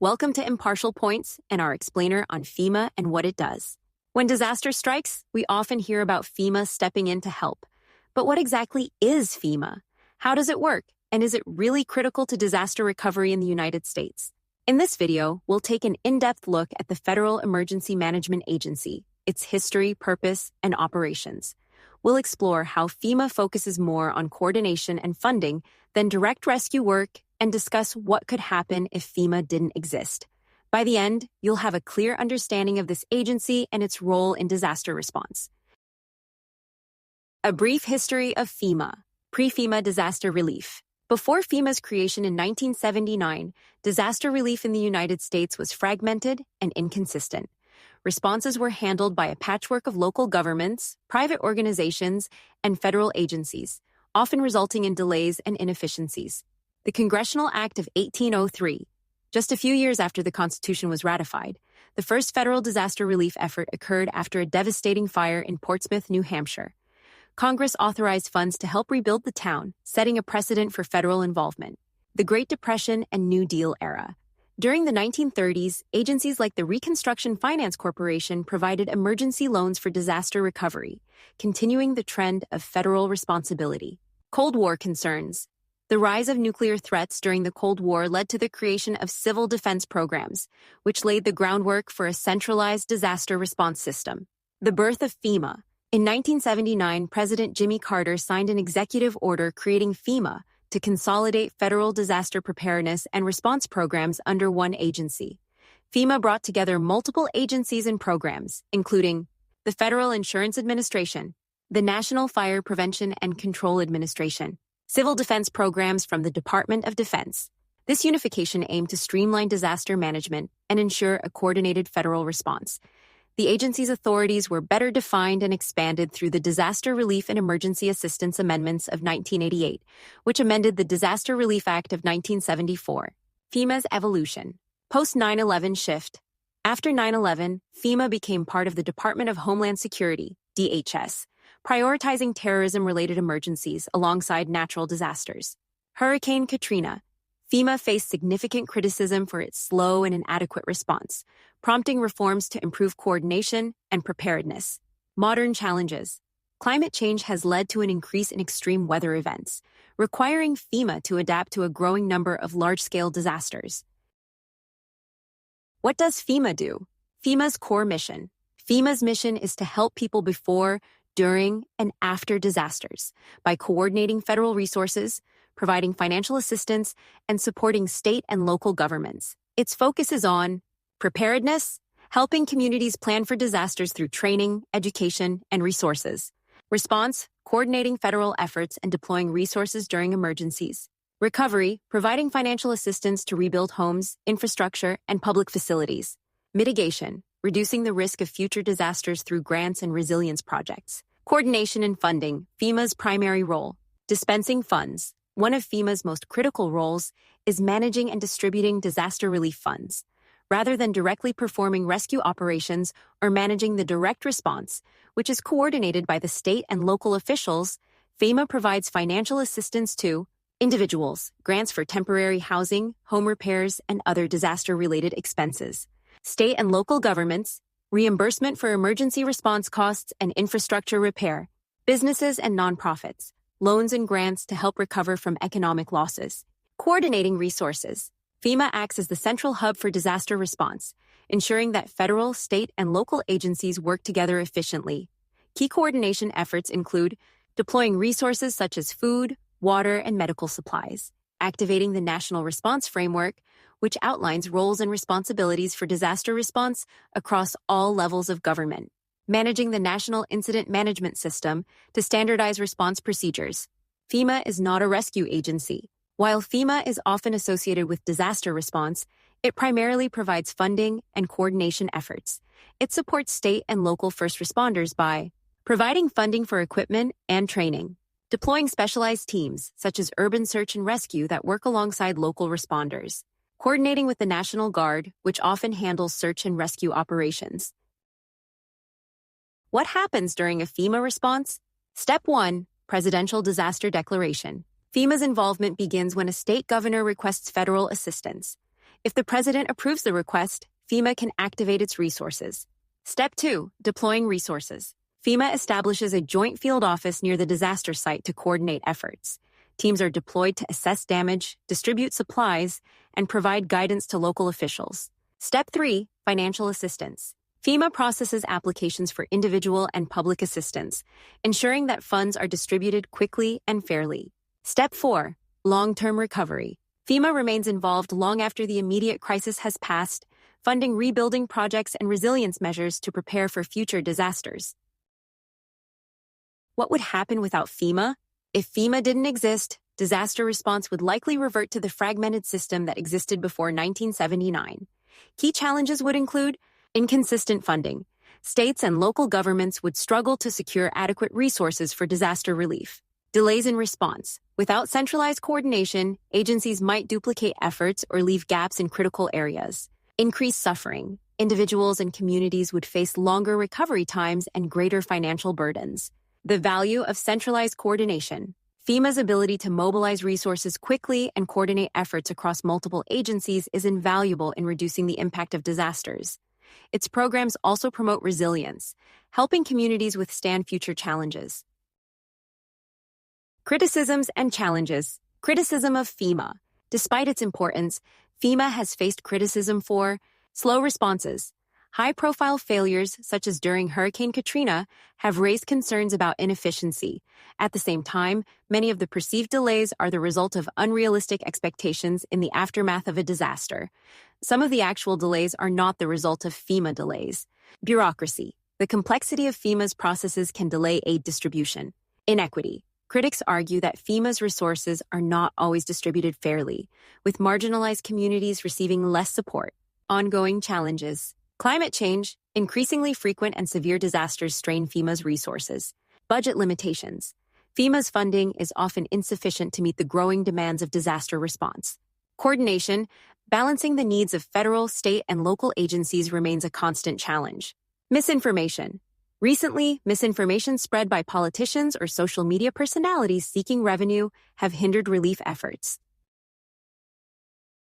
Welcome to Impartial Points and our explainer on FEMA and what it does. When disaster strikes, we often hear about FEMA stepping in to help. But what exactly is FEMA? How does it work? And is it really critical to disaster recovery in the United States? In this video, we'll take an in-depth look at the Federal Emergency Management Agency, its history, purpose, and operations. We'll explore how FEMA focuses more on coordination and funding than direct rescue work and discuss what could happen if FEMA didn't exist. By the end, you'll have a clear understanding of this agency and its role in disaster response. A brief history of FEMA, pre-FEMA disaster relief. Before FEMA's creation in 1979, disaster relief in the United States was fragmented and inconsistent. Responses were handled by a patchwork of local governments, private organizations, and federal agencies, often resulting in delays and inefficiencies. The Congressional Act of 1803, just a few years after the Constitution was ratified, the first federal disaster relief effort occurred after a devastating fire in Portsmouth, New Hampshire. Congress authorized funds to help rebuild the town, setting a precedent for federal involvement. The Great Depression and New Deal era. During the 1930s, agencies like the Reconstruction Finance Corporation provided emergency loans for disaster recovery, continuing the trend of federal responsibility. Cold War concerns. The rise of nuclear threats during the Cold War led to the creation of civil defense programs, which laid the groundwork for a centralized disaster response system. The birth of FEMA. In 1979, President Jimmy Carter signed an executive order creating FEMA to consolidate federal disaster preparedness and response programs under one agency. FEMA brought together multiple agencies and programs, including the Federal Insurance Administration, the National Fire Prevention and Control Administration, civil defense programs from the Department of Defense. This unification aimed to streamline disaster management and ensure a coordinated federal response. The agency's authorities were better defined and expanded through the Disaster Relief and Emergency Assistance Amendments of 1988, which amended the Disaster Relief Act of 1974. FEMA's evolution. Post 9/11 shift. After 9/11, FEMA became part of the Department of Homeland Security, DHS, prioritizing terrorism-related emergencies alongside natural disasters. Hurricane Katrina. FEMA faced significant criticism for its slow and inadequate response, prompting reforms to improve coordination and preparedness. Modern challenges. Climate change has led to an increase in extreme weather events, requiring FEMA to adapt to a growing number of large-scale disasters. What does FEMA do? FEMA's core mission. FEMA's mission is to help people before, during, and after disasters by coordinating federal resources, providing financial assistance, and supporting state and local governments. Its focus is on preparedness, helping communities plan for disasters through training, education, and resources. Response, coordinating federal efforts and deploying resources during emergencies. Recovery, providing financial assistance to rebuild homes, infrastructure, and public facilities. Mitigation, reducing the risk of future disasters through grants and resilience projects. Coordination and funding, FEMA's primary role. Dispensing funds. One of FEMA's most critical roles is managing and distributing disaster relief funds. Rather than directly performing rescue operations or managing the direct response, which is coordinated by the state and local officials, FEMA provides financial assistance to individuals, grants for temporary housing, home repairs, and other disaster-related expenses. State and local governments, reimbursement for emergency response costs and infrastructure repair. Businesses and nonprofits, loans and grants to help recover from economic losses. Coordinating resources. FEMA acts as the central hub for disaster response, ensuring that federal, state, and local agencies work together efficiently. Key coordination efforts include deploying resources such as food, water, and medical supplies, activating the National Response Framework, which outlines roles and responsibilities for disaster response across all levels of government, managing the National Incident Management System to standardize response procedures. FEMA is not a rescue agency. While FEMA is often associated with disaster response, it primarily provides funding and coordination efforts. It supports state and local first responders by providing funding for equipment and training, deploying specialized teams such as urban search and rescue that work alongside local responders, coordinating with the National Guard, which often handles search and rescue operations. What happens during a FEMA response? Step 1. Presidential Disaster Declaration. FEMA's involvement begins when a state governor requests federal assistance. If the president approves the request, FEMA can activate its resources. Step 2. Deploying resources. FEMA establishes a joint field office near the disaster site to coordinate efforts. Teams are deployed to assess damage, distribute supplies, and provide guidance to local officials. Step 3. Financial assistance. FEMA processes applications for individual and public assistance, ensuring that funds are distributed quickly and fairly. Step 4. Long-term recovery. FEMA remains involved long after the immediate crisis has passed, funding rebuilding projects and resilience measures to prepare for future disasters. What would happen without FEMA? If FEMA didn't exist, disaster response would likely revert to the fragmented system that existed before 1979. Key challenges would include inconsistent funding. States and local governments would struggle to secure adequate resources for disaster relief. Delays in response. Without centralized coordination, agencies might duplicate efforts or leave gaps in critical areas. Increased suffering. Individuals and communities would face longer recovery times and greater financial burdens. The value of centralized coordination. FEMA's ability to mobilize resources quickly and coordinate efforts across multiple agencies is invaluable in reducing the impact of disasters. Its programs also promote resilience, helping communities withstand future challenges. Criticisms and challenges. Criticism of FEMA. Despite its importance, FEMA has faced criticism for slow responses. High-profile failures, such as during Hurricane Katrina, have raised concerns about inefficiency. At the same time, many of the perceived delays are the result of unrealistic expectations in the aftermath of a disaster. Some of the actual delays are not the result of FEMA delays. Bureaucracy. The complexity of FEMA's processes can delay aid distribution. Inequity. Critics argue that FEMA's resources are not always distributed fairly, with marginalized communities receiving less support. Ongoing challenges. Climate change, increasingly frequent and severe disasters strain FEMA's resources. Budget limitations. FEMA's funding is often insufficient to meet the growing demands of disaster response. Coordination, balancing the needs of federal, state, and local agencies remains a constant challenge. Misinformation. Recently, misinformation spread by politicians or social media personalities seeking revenue have hindered relief efforts.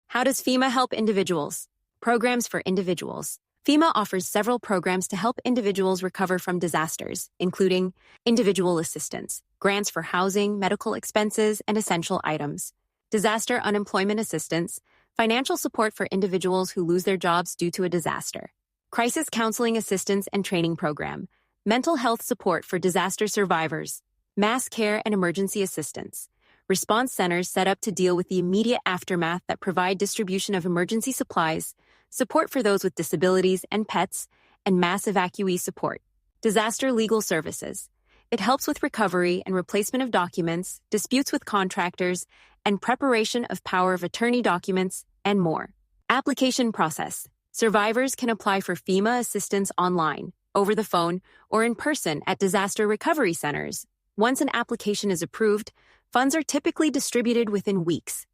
How does FEMA help individuals? Programs for individuals. FEMA offers several programs to help individuals recover from disasters, including individual assistance, grants for housing, medical expenses, and essential items, disaster unemployment assistance, financial support for individuals who lose their jobs due to a disaster, crisis counseling assistance and training program, mental health support for disaster survivors, mass care and emergency assistance, response centers set up to deal with the immediate aftermath that provide distribution of emergency supplies, support for those with disabilities and pets, and mass evacuee support. Disaster legal services. It helps with recovery and replacement of documents, disputes with contractors, and preparation of power of attorney documents, and more. Application process. Survivors can apply for FEMA assistance online, over the phone, or in person at disaster recovery centers. Once an application is approved, funds are typically distributed within weeks.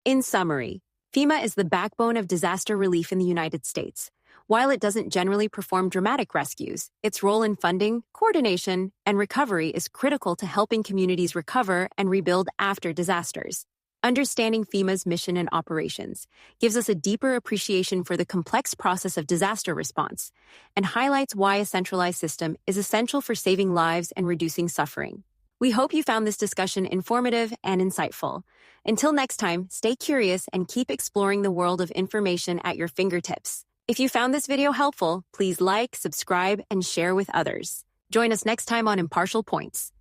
In summary, FEMA is the backbone of disaster relief in the United States. While it doesn't generally perform dramatic rescues, its role in funding, coordination, and recovery is critical to helping communities recover and rebuild after disasters. Understanding FEMA's mission and operations gives us a deeper appreciation for the complex process of disaster response and highlights why a centralized system is essential for saving lives and reducing suffering. We hope you found this discussion informative and insightful. Until next time, stay curious and keep exploring the world of information at your fingertips. If you found this video helpful, please like, subscribe, and share with others. Join us next time on Impartial Points.